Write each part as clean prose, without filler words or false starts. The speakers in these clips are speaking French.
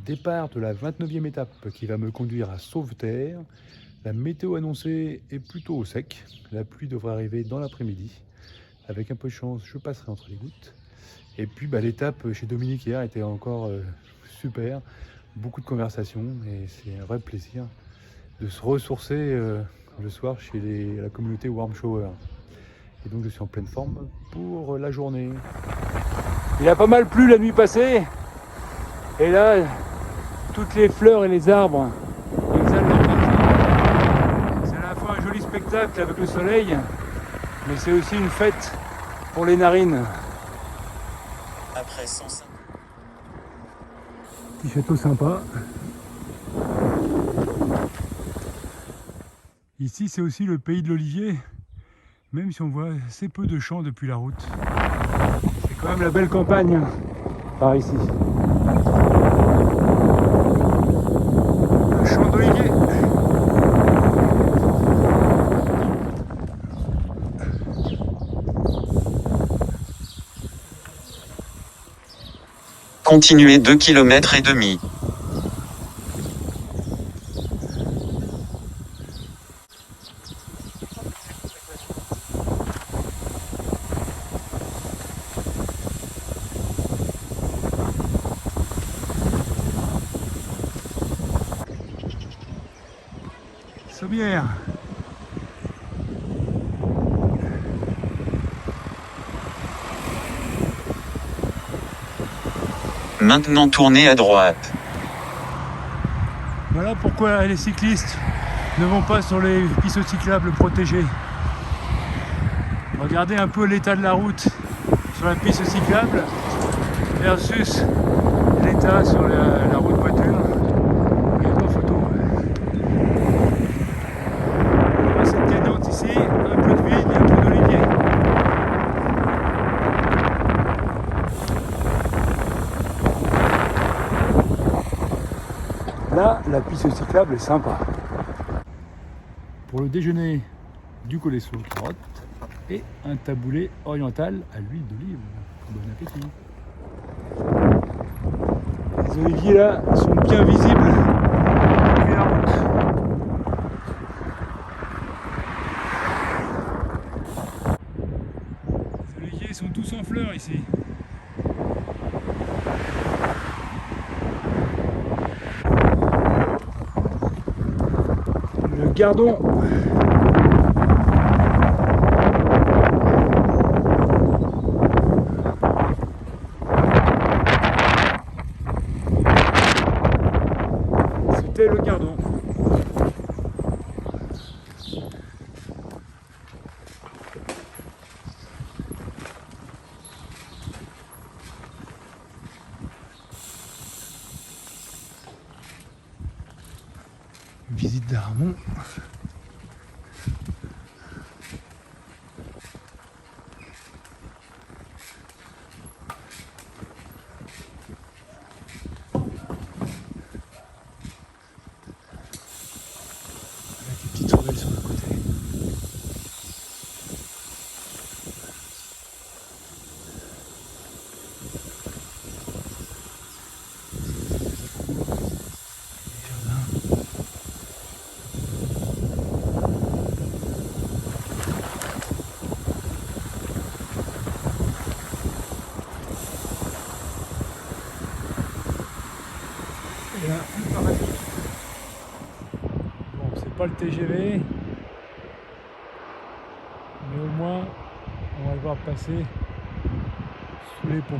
Départ de la 29e étape qui va me conduire à Sauveterre. La météo annoncée est plutôt au sec. La pluie devrait arriver dans l'après-midi. Avec un peu de chance, je passerai entre les gouttes. Et puis l'étape chez Dominique hier était encore super. Beaucoup de conversations et c'est un vrai plaisir de se ressourcer le soir chez la communauté Warm Shower. Et donc je suis en pleine forme pour la journée. Il a pas mal plu la nuit passée. Et là, toutes les fleurs et les arbres exhalent leur parfum. C'est à la fois un joli spectacle avec le soleil, mais c'est aussi une fête pour les narines. Après 105. Petit château sympa. Ici, c'est aussi le pays de l'olivier, même si on voit assez peu de champs depuis la route. C'est quand même la belle campagne par ici. Un champ d'olivier. Continuez 2 km et demi. Sommière. Maintenant tournez à droite. Voilà pourquoi les cyclistes ne vont pas sur les pistes cyclables protégées. Regardez un peu l'état de la route sur la piste cyclable versus l'état sur la route voiture. Il n'y a pas photo. Cette gagnante ici, un peu de vigne et un peu d'olivier. Là, la piste cyclable est sympa. Pour le déjeuner, du colesso carotte et un taboulé oriental à l'huile d'olive. Bon appétit. Les oliviers là sont bien visibles depuis la route. Les oliviers sont tous en fleurs ici. Le gardon. C'était le gardon. Visite d'Aramon. Avec des petites ruelles sur le côté. Et là, le paradis. Bon, c'est pas le TGV, mais au moins, on va le voir passer sous les ponts.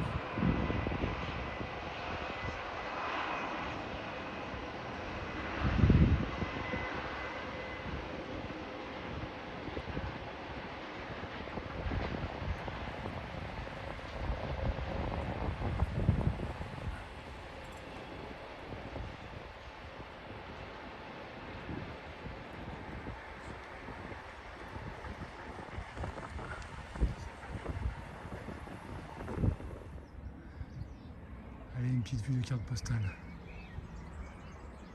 Allez, une petite vue de carte postale.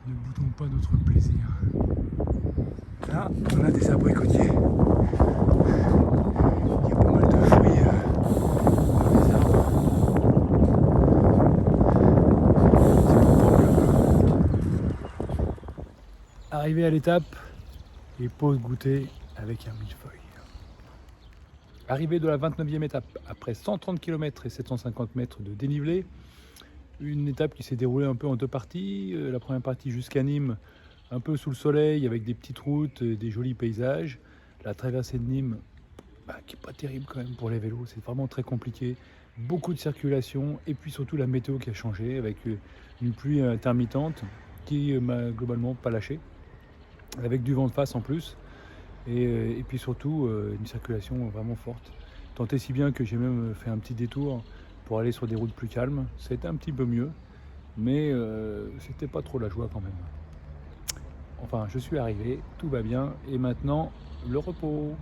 Ne boutons pas notre plaisir. Là, on a des abricotiers. Il y a pas mal de fruits dans les arbres. C'est pas pour bleu. Arrivé à l'étape et pause goûter avec un millefeuille. Arrivé de la 29e étape, après 130 km et 750 mètres de dénivelé, une étape qui s'est déroulée un peu en deux parties. La première partie jusqu'à Nîmes, un peu sous le soleil avec des petites routes, des jolis paysages. La traversée de Nîmes, qui n'est pas terrible quand même pour les vélos, c'est vraiment très compliqué. Beaucoup de circulation et puis surtout la météo qui a changé avec une pluie intermittente qui m'a globalement pas lâché, avec du vent de face en plus et puis surtout une circulation vraiment forte. Tant et si bien que j'ai même fait un petit détour pour aller sur des routes plus calmes. C'était un petit peu mieux, mais c'était pas trop la joie quand même. Enfin, je suis arrivé, tout va bien et maintenant le repos.